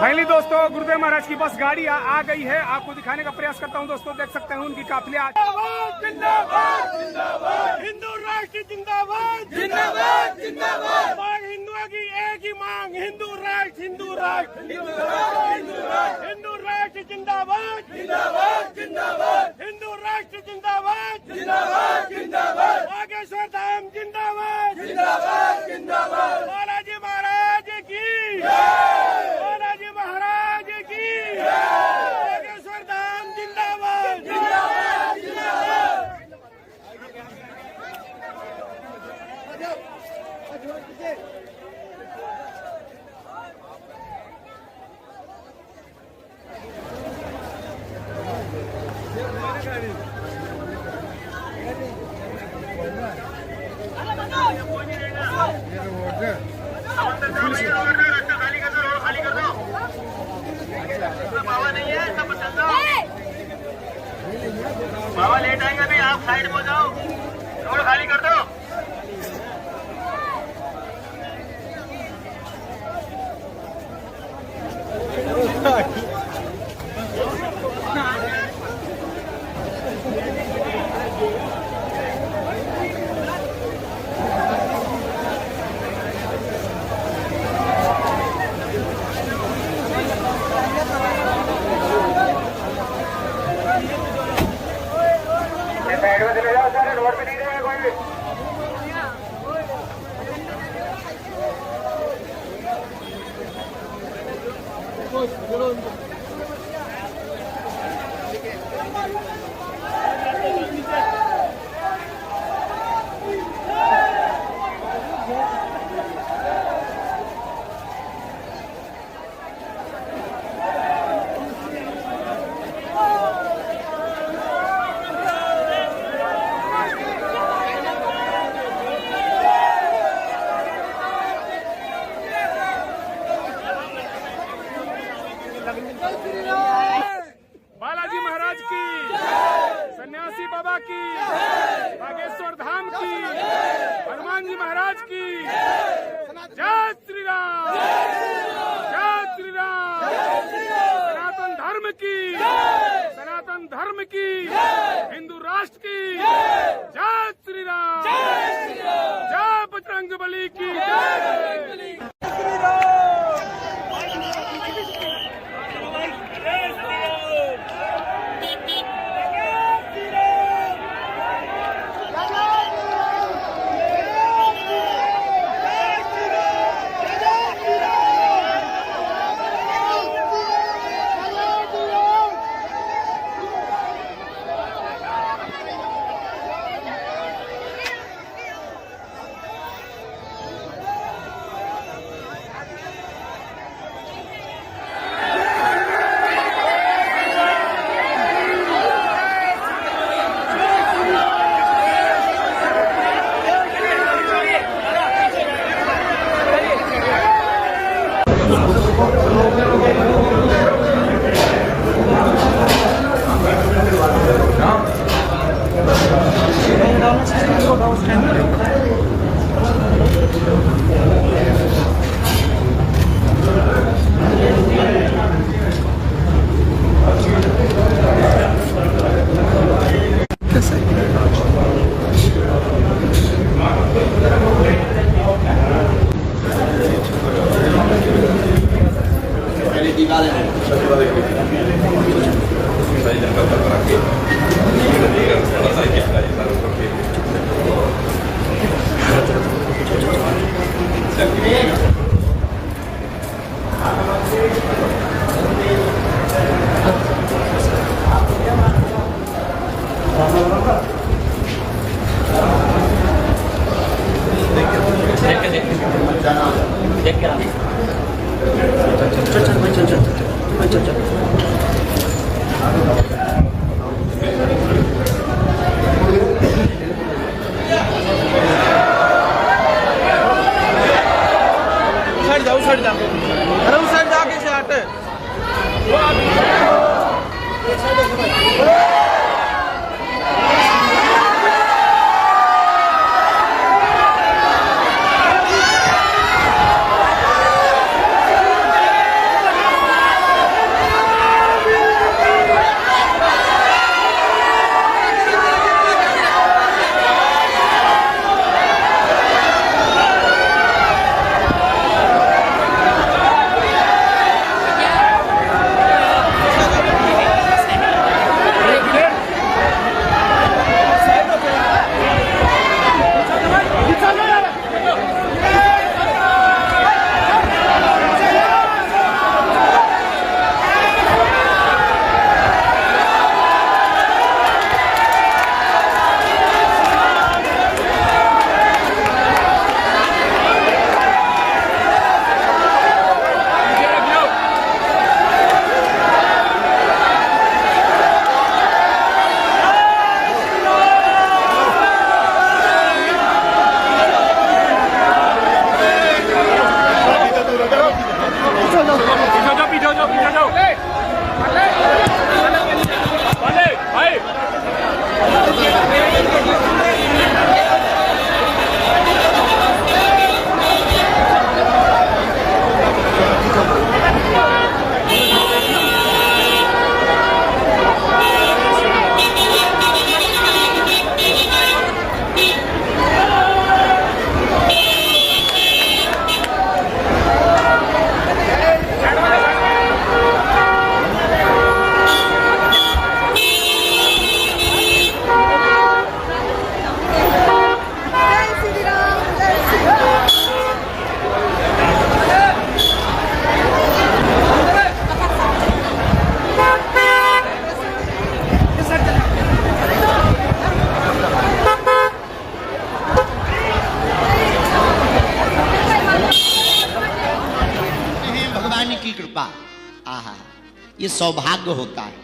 Finally दोस्तों गुरुदेव महाराज की बस गाड़ी आ गई है। आपको दिखाने का प्रयास करता हूं दोस्तों, देख सकते हैं उनकी काफिले। जिंदाबाद जिंदाबाद हिंदू राष्ट्र जिंदाबाद जिंदाबाद जिंदाबाद। मांग हिंदुओं की एक ही मांग, हिंदू राष्ट्र हिंदू राष्ट्र हिंदू राष्ट्र हिंदू राष्ट्र जिंदाबाद जिंदाबाद जिंदाबाद हिंदू राष्ट्र जिंदाबाद जिंदाबाद जिंदाबाद। बागेश्वर धाम जिंदाबाद जिंदाबाद जिंदाबाद। बालाजी महाराज की बालाजी महाराज की बागेश्वर धाम जिंदाबाद जिंदाबाद जिंदाबाद। बाबा लेट आएंगे अभी, आप साइड में जाओ, रोड खाली कर दो। साइड में चले जाओ सर, रोड पे नहीं रहेगा कोई भी। बालाजी महाराज की, सन्यासी बाबा की, बागेश्वर धाम की, हनुमान जी महाराज की, जय श्री राम जय श्री राम। सनातन धर्म की, सनातन धर्म की, हिंदू राष्ट्र की जय श्री राम जय बजरंग बली की जय। ये सौभाग्य होता है,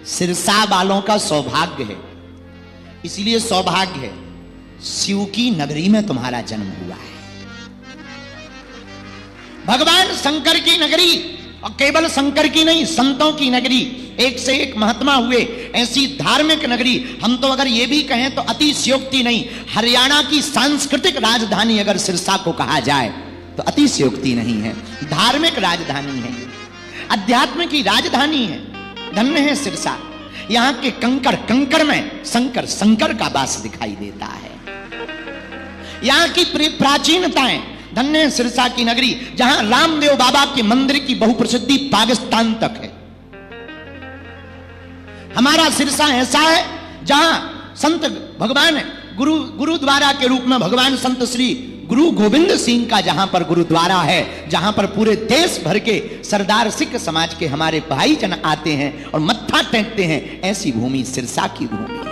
सिरसा वालों का सौभाग्य है। इसलिए सौभाग्य है, शिव की नगरी में तुम्हारा जन्म हुआ है। भगवान शंकर की नगरी, और केवल शंकर की नहीं, संतों की नगरी, एक से एक महात्मा हुए, ऐसी धार्मिक नगरी। हम तो अगर ये भी कहें तो अतिशयोक्ति नहीं, हरियाणा की सांस्कृतिक राजधानी अगर सिरसा को कहा जाए तो अतिशयोक्ति नहीं है। धार्मिक राजधानी है, अध्यात्म की राजधानी है। धन्य है सिरसा। यहां के कंकड़ कंकड़ में शंकर शंकर का वास दिखाई देता है। यहां की प्राचीनताएं, धन्य है सिरसा की नगरी, जहां रामदेव बाबा के मंदिर की बहुप्रसिद्धि पाकिस्तान तक है। हमारा सिरसा ऐसा है जहां संत भगवान गुरुद्वारा के रूप में भगवान संत श्री गुरु गोविंद सिंह का जहां पर गुरुद्वारा है, जहां पर पूरे देश भर के सरदार सिख समाज के हमारे भाई जन आते हैं और मत्था टेकते हैं, ऐसी भूमि सिरसा की भूमि है।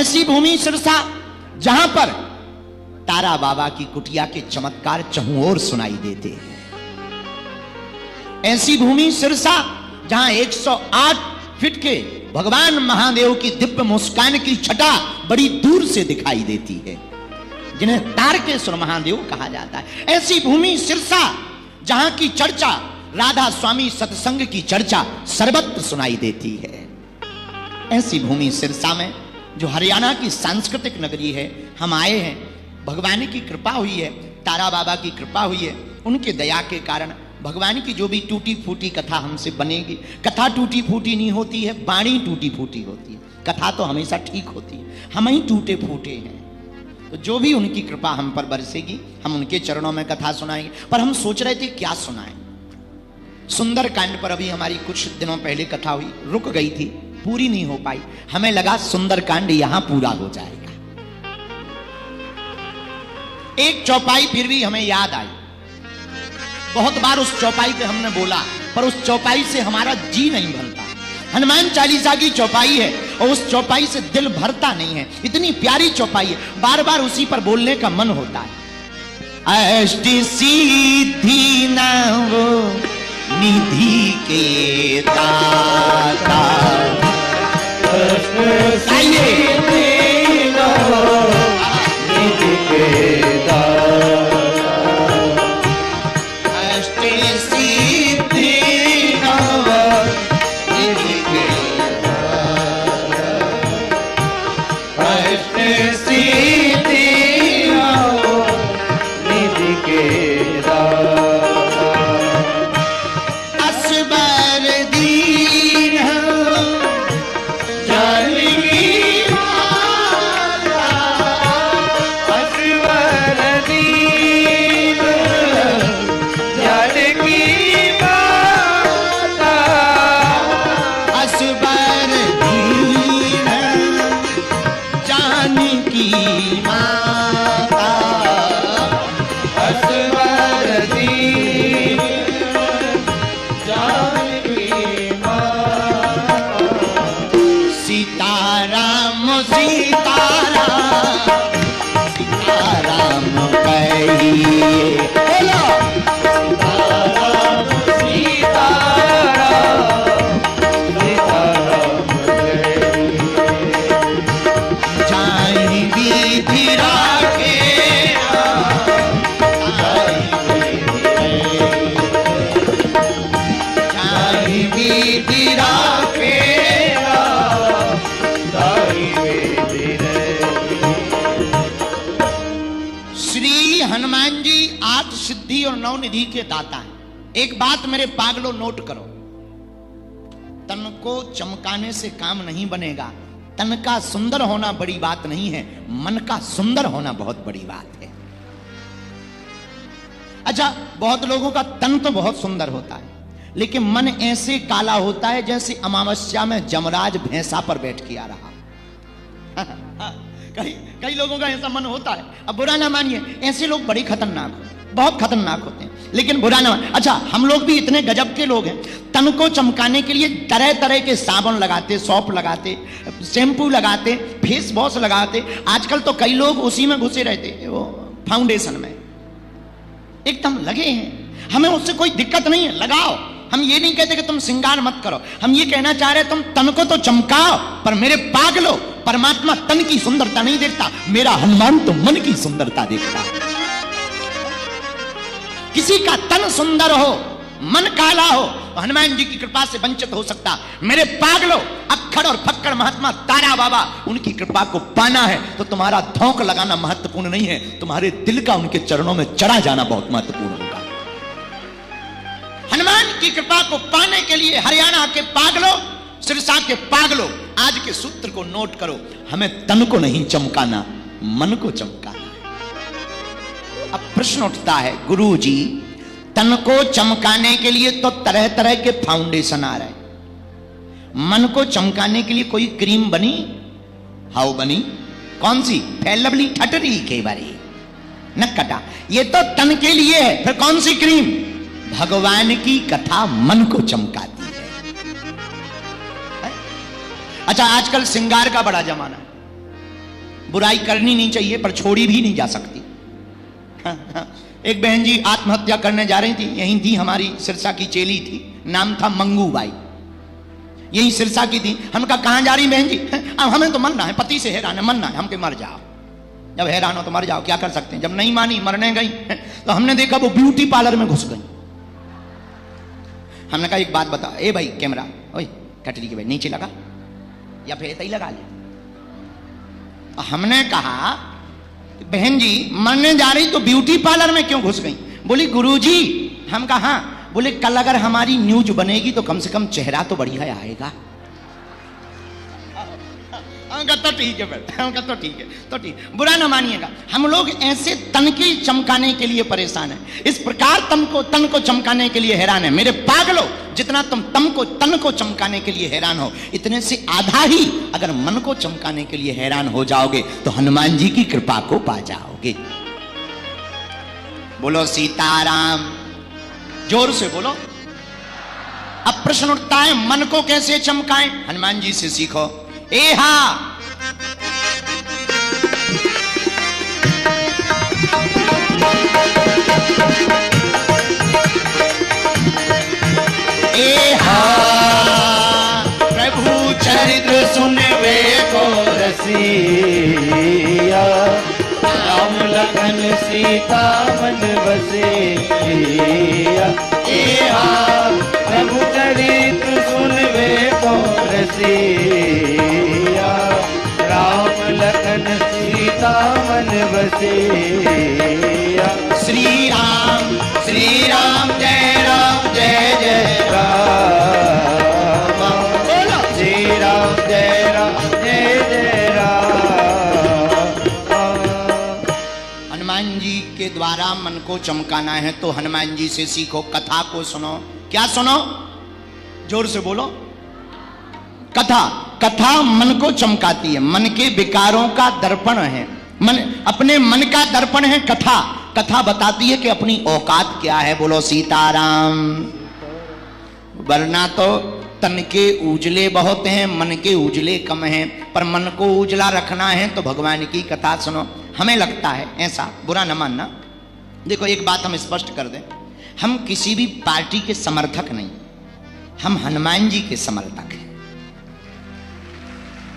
ऐसी भूमि सिरसा जहां पर तारा बाबा की कुटिया के चमत्कार चहुं ओर सुनाई देते हैं। ऐसी भूमि सिरसा जहां 108 फीट के भगवान महादेव की दिव्य मुस्कान की छटा बड़ी दूर से दिखाई देती है, जिन्हें तारकेश्वर महादेव कहा जाता है। ऐसी भूमि सिरसा जहां की चर्चा, राधा स्वामी सत्संग की चर्चा सर्वत्र सुनाई देती है। ऐसी भूमि सिरसा में जो हरियाणा की सांस्कृतिक नगरी है, हम आए हैं। भगवान की कृपा हुई है, तारा बाबा की कृपा हुई है, उनके दया के कारण भगवान की जो भी टूटी फूटी कथा हमसे बनेगी, कथा टूटी फूटी नहीं होती है, वाणी टूटी फूटी होती है। कथा तो हमेशा ठीक होती है, हम ही टूटे फूटे हैं। तो जो भी उनकी कृपा हम पर बरसेगी, हम उनके चरणों में कथा सुनाएंगे। पर हम सोच रहे थे क्या सुनाएं। सुंदर कांड पर अभी हमारी कुछ दिनों पहले कथा हुई, रुक गई थी, पूरी नहीं हो पाई। हमें लगा सुंदर कांड यहां पूरा हो जाएगा। एक चौपाई फिर भी हमें याद आई। बहुत बार उस चौपाई पे हमने बोला, पर उस चौपाई से हमारा जी नहीं भरता। हनुमान चालीसा की चौपाई है और उस चौपाई से दिल भरता नहीं है। इतनी प्यारी चौपाई है, बार बार उसी पर बोलने का मन होता है। अष्ट सिद्धि नवो निधि के दाता, अष्ट सिद्धि नवो निधि के दाता, अष्ट सिद्धि नवो निधि के दाता, अष्ट सिद्धि नवो निधि के दाता, असबर दीन जानकी माता, असबर दीन जानकी माता, असबर दीन जानकी माता, असबर दीन जानकी माता, सीताराम सीताराम सीताराम कहिए, बोलो सीताराम सीताराम सीताराम कहिए, जाहि विधि राखे जाहि विधि राखे निधि और नवनिधि के दाता हैं। एक बात मेरे पागलों नोट करो, तन को चमकाने से काम नहीं बनेगा। तन का सुंदर होना बड़ी बात नहीं है, मन का सुंदर होना बहुत बड़ी बात है। अच्छा, बहुत लोगों का तन तो बहुत सुंदर होता है, लेकिन मन ऐसे काला होता है जैसे अमावस्या में जमराज भैंसा पर बैठ के आ रहा। कई लोगों का ऐसा मन होता है। अब बुरा ना मानिए, ऐसे लोग बड़ी खतरनाक होते हैं, बहुत खतरनाक होते हैं, लेकिन बुरा ना मानिए। अच्छा, हम लोग भी इतने गजब के लोग हैं, तन को चमकाने के लिए तरह तरह के साबुन लगाते, सौंफ लगाते, शैम्पू लगाते, फेस वॉश लगाते। आजकल तो कई लोग उसी में घुसे रहते, वो फाउंडेशन में एकदम लगे हैं। हमें उससे कोई दिक्कत नहीं है, लगाओ। हम ये नहीं कहते कि तुम श्रृंगार मत करो, हम ये कहना चाह रहे तुम तन को तो चमकाओ। पर मेरे पागलो, परमात्मा तन की सुंदरता नहीं देखता, मेरा हनुमान तो मन की सुंदरता देखता। किसी का तन सुंदर हो, मन काला हो, हनुमान जी की कृपा से वंचित हो सकता। मेरे पागलो, अक्खड़ और फक्कड़ महात्मा तारा बाबा, उनकी कृपा को पाना है तो तुम्हारा धौंक लगाना महत्वपूर्ण नहीं है, तुम्हारे दिल का उनके चरणों में चढ़ा जाना बहुत महत्वपूर्ण होगा। हनुमान की कृपा को पाने के लिए हरियाणा के पागलो, सिरसा के पागलो, आज के सूत्र को नोट करो। हमें तन को नहीं चमकाना, मन को चमकाना। अब प्रश्न उठता है, गुरु जी तन को चमकाने के लिए तो तरह तरह के फाउंडेशन आ रहे हैं, मन को चमकाने के लिए कोई क्रीम बनी? हाउ बनी? कौन सी? फैलबली ठटरी के बारे न कटा, ये तो तन के लिए है। फिर कौन सी क्रीम? भगवान की कथा मन को चमकाती है। अच्छा, आजकल श्रृंगार का बड़ा जमाना है, बुराई करनी नहीं चाहिए पर छोड़ी भी नहीं जा सकती। एक बहन जी आत्महत्या करने जा रही थी, यहीं थी, हमारी सिरसा की चेली थी, नाम था मंगूबाई, यही सिरसा की थी। हम कहा कहां जा रही बहन जी? अब हमें तो मरना है, पति से हैरान है, मरना है। हमके मर जाओ, जब हैरान हो तो मर जाओ, क्या कर सकते हैं। जब नहीं मानी, मरने गई, तो हमने देखा वो ब्यूटी पार्लर में घुस गई। हमने कहा एक बात बताओ, ए भाई कैमरा, ओए कटरी के भाई नीचे लगा या फिर ऐसा ही लगा ले। हमने कहा बहन जी मरने जा रही तो ब्यूटी पार्लर में क्यों घुस गई? बोली गुरुजी। हम कहा हाँ। बोले कल अगर हमारी न्यूज बनेगी तो कम से कम चेहरा तो बढ़िया आएगा। तो ठीक है, तो ठीक है, तो ठीक, बुरा ना मानिएगा। हम लोग ऐसे तन की चमकाने के लिए परेशान हैं, इस प्रकार तन को चमकाने के लिए हैरान है। मेरे पागलो, जितना तुम तन को चमकाने के लिए हैरान हो, इतने से आधा ही अगर मन को चमकाने के लिए हैरान हो जाओगे तो हनुमान जी की कृपा को पा जाओगे। बोलो सीताराम, जोर से बोलो। अब प्रश्न उठता है, मन को कैसे चमकाएं? हनुमान जी से सीखो। एहा एहा प्रभु चरित्र सुनवे को रसिया, राम लखन सीता मन बसिया। एहा प्रभु चरित्र सुनवे को रसिया, राम लखन सीता मन बसिया। श्री राम जय राम जय जय राम, श्री राम जय जय राम। हनुमान जी के द्वारा मन को चमकाना है तो हनुमान जी से सीखो, कथा को सुनो। क्या सुनो? जोर से बोलो। कथा मन को चमकाती है, मन के विकारों का दर्पण है। अपने मन का दर्पण है कथा बताती है कि अपनी औकात क्या है। बोलो सीताराम। वरना तो तन के उजले बहुत हैं, मन के उजले कम हैं, पर मन को उजला रखना है तो भगवान की कथा सुनो। हमें लगता है ऐसा, बुरा न मानना। देखो एक बात हम स्पष्ट कर दें, हम किसी भी पार्टी के समर्थक नहीं, हम हनुमान जी के समर्थक हैं।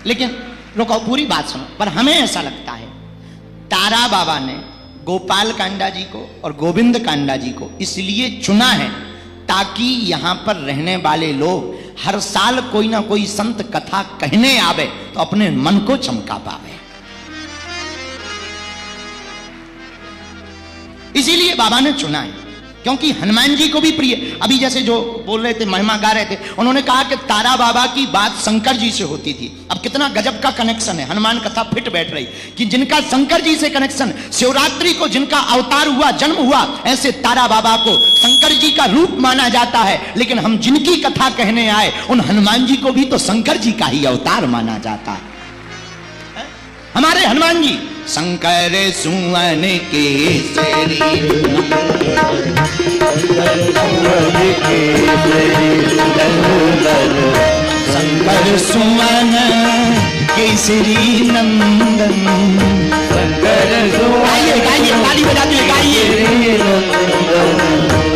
लेकिन रुको, पूरी बात सुनो। पर हमें ऐसा लगता है तारा बाबा ने गोपाल कांडा जी को और गोविंद कांडा जी को इसलिए चुना है ताकि यहां पर रहने वाले लोग हर साल कोई ना कोई संत कथा कहने आवे तो अपने मन को चमका पावे। इसीलिए बाबा ने चुना है। क्योंकि हनुमान जी को भी प्रिय। अभी जैसे जो बोल रहे थे, महिमा गा रहे थे, उन्होंने कहा कि तारा बाबा की बात शंकर जी से होती थी। अब कितना गजब का कनेक्शन है, हनुमान कथा फिट बैठ रही कि जिनका शंकर जी से कनेक्शन, शिवरात्रि को जिनका अवतार हुआ, जन्म हुआ, ऐसे तारा बाबा को शंकर जी का रूप माना जाता है। लेकिन हम जिनकी कथा कहने आए, उन हनुमान जी को भी तो शंकर जी का ही अवतार माना जाता है। हमारे हनुमान जी शंकर सुवन केसरी, शंकर सुवन केसरी नंदन, गाइए गाइए, ताली बजाते हुए गाइए,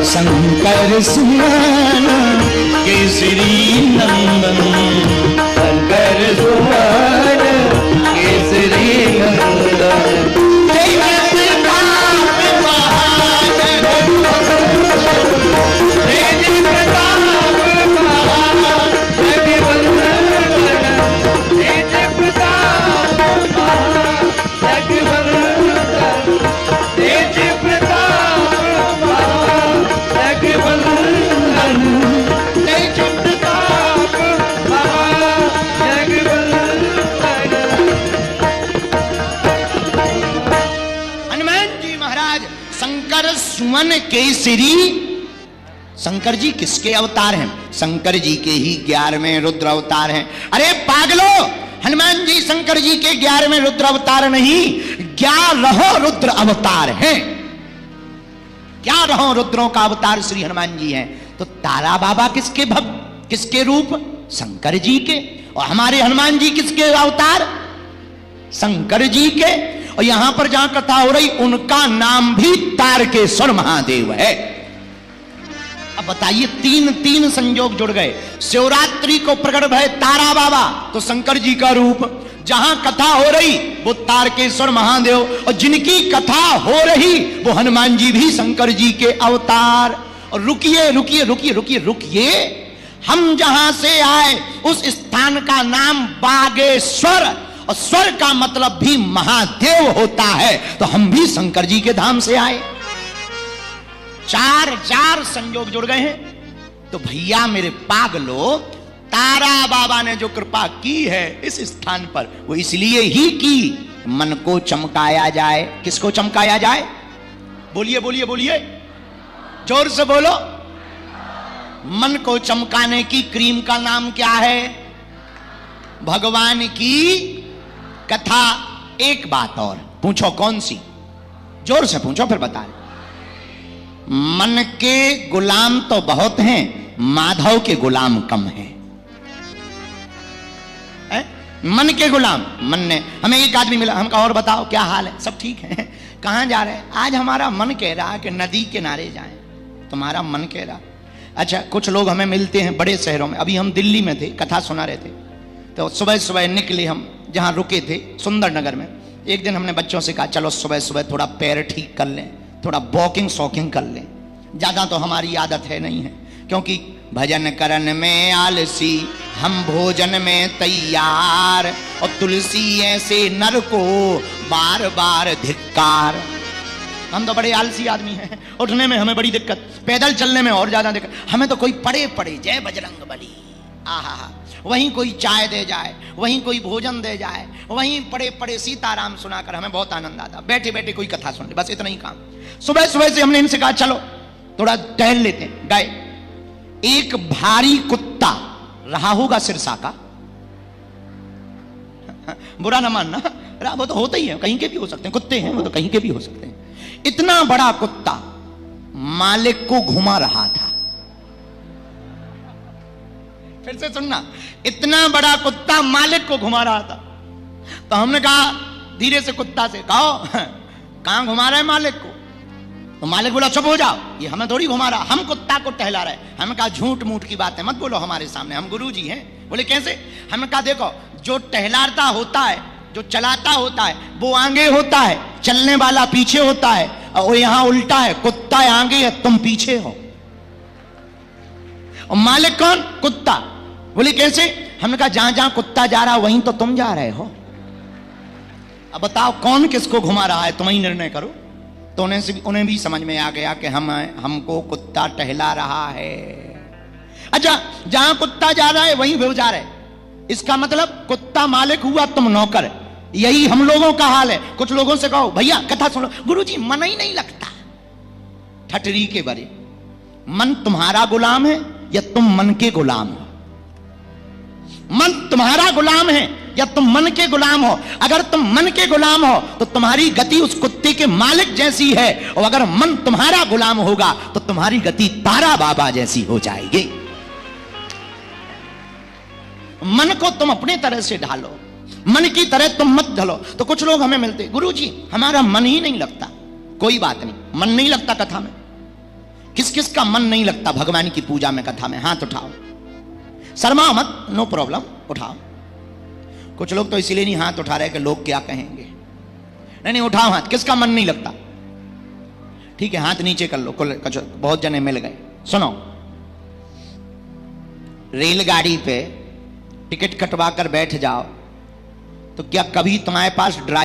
शंकर सुवन केसरी नंदन, शंकर सुवन केसरी नंदन, सुमन केसरी। शंकर जी किसके अवतार हैं? शंकर जी के ही 11वें रुद्र अवतार हैं। अरे पागलो, हनुमान जी शंकर जी के 11वें रुद्र अवतार नहीं, 11 रुद्र अवतार हैं। 11 रुद्रों का अवतार श्री हनुमान जी हैं। तो तारा बाबा किसके भक्त, किसके रूप? शंकर जी के। और हमारे हनुमान जी किसके अवतार? शंकर जी के। और यहां पर जहां कथा हो रही, उनका नाम भी तारकेश्वर महादेव है। अब बताइए, तीन संयोग जुड़ गए। शिवरात्रि को प्रकट भय तारा बाबा, तो शंकर जी का रूप। जहां कथा हो रही वो तारकेश्वर महादेव, और जिनकी कथा हो रही वो हनुमान जी भी शंकर जी के अवतार। और रुकिए रुकिए रुकिए रुकिए रुकिए, हम जहां से आए उस स्थान का नाम बागेश्वर, और स्वर का मतलब भी महादेव होता है। तो हम भी शंकर जी के धाम से आए। चार संयोग जुड़ गए हैं। तो भैया मेरे पागलो, तारा बाबा ने जो कृपा की है इस स्थान पर, वो इसलिए ही की मन को चमकाया जाए। किसको चमकाया जाए? बोलिए बोलिए बोलिए, जोर से बोलो। मन को चमकाने की क्रीम का नाम क्या है? भगवान की कथा। एक बात और पूछो, कौन सी? जोर से पूछो फिर बता रहे। मन के गुलाम तो बहुत हैं, माधव के गुलाम कम हैं। मन के गुलाम। मन ने, हमें एक आदमी मिला, हम कहा और बताओ क्या हाल है? सब ठीक है। कहां जा रहे हैं? आज हमारा मन कह रहा है कि नदी किनारे जाएं। तुम्हारा मन कह रहा। अच्छा, कुछ लोग हमें मिलते हैं बड़े शहरों में। अभी हम दिल्ली में थे, कथा सुना रहे थे, तो सुबह सुबह निकले हम जहां रुके थे, सुंदर नगर में। एक दिन हमने बच्चों से कहा चलो सुबह सुबह थोड़ा पैर ठीक कर लें, थोड़ा वॉकिंग शॉकिंग कर लें। ज़्यादा तो हमारी आदत है नहीं है, क्योंकि भजन करन में आलसी, हम भोजन में तैयार, और तुलसी ऐसे नर को बार बार धिक्कार। हम तो बड़े आलसी आदमी हैं, उठने में हमें बड़ी दिक्कत, पैदल चलने में और ज़्यादा दिक्कत। हमें तो कोई पड़े पड़े जय बजरंग बली, आहा, वहीं कोई चाय दे जाए, वहीं कोई भोजन दे जाए, वहीं पड़े पड़े सीताराम सुनाकर हमें बहुत आनंद आता। बैठे बैठे कोई कथा सुन ले, बस इतना ही काम। सुबह सुबह से हमने इनसे कहा चलो थोड़ा टहल लेते हैं। गए। एक भारी कुत्ता रहा होगा सिरसा का, बुरा ना मानना, वो तो होता ही है, कहीं के भी हो सकते हैं, कुत्ते हैं वो तो कहीं के भी हो सकते हैं। इतना बड़ा कुत्ता मालिक को घुमा रहा था। फिर से सुनना, इतना बड़ा कुत्ता मालिक को घुमा रहा था। तो हमने कहा धीरे से कुत्ता से, कहो कहां घुमा रहे मालिक को? तो मालिक बोला चुप हो जाओ, ये हमें थोड़ी घुमा रहा, हम कुत्ता को टहला रहे। हमने कहा झूठ मूठ की बात है, मत बोलो हमारे सामने, हम गुरुजी हैं। बोले कैसे? हमने कहा देखो, जो टहलाता होता है, जो चलाता होता है वो आगे होता है, चलने वाला पीछे होता है, और यहाँ उल्टा है, कुत्ता आगे है, तुम पीछे हो। और मालिक कौन? कुत्ता। बोले कैसे? हमने कहा जहां जहां कुत्ता जा रहा वहीं तो तुम जा रहे हो। अब बताओ कौन किसको घुमा रहा है, तुम ही निर्णय करो। तो उन्हें भी समझ में आ गया कि हमको कुत्ता टहला रहा है। अच्छा, जहां कुत्ता जा रहा है वहीं व्यभिचार है। इसका मतलब कुत्ता मालिक हुआ, तुम नौकर। यही हम लोगों का हाल है। कुछ लोगों से कहो भैया कथा सुनो, गुरुजी मन ही नहीं लगता। ठटरी के बरे, मन तुम्हारा गुलाम है या तुम मन के गुलाम हो? मन तुम्हारा गुलाम है या तुम मन के गुलाम हो? अगर तुम मन के गुलाम हो तो तुम्हारी गति उस कुत्ते के मालिक जैसी है, और अगर मन तुम्हारा गुलाम होगा तो तुम्हारी गति तारा बाबा जैसी हो जाएगी। मन को तुम अपने तरह से ढालो, मन की तरह तुम मत ढलो। तो कुछ लोग हमें मिलते, गुरुजी हमारा मन ही नहीं लगता। कोई बात नहीं, मन नहीं लगता कथा में। किस किस का मन नहीं लगता भगवान की पूजा में, कथा में? हाथ उठाओ, शर्मा मत, नो प्रॉब्लम, उठाओ। कुछ लोग तो इसीलिए नहीं हाथ उठा रहे कि लोग क्या कहेंगे। नहीं, उठाओ हाथ। किसका मन नहीं लगता? ठीक है, हाथ नीचे कर लो। बहुत जने मिल गए। सुनो, रेलगाड़ी पे टिकट कटवा कर बैठ जाओ तो क्या कभी तुम्हारे पास ड्राइवर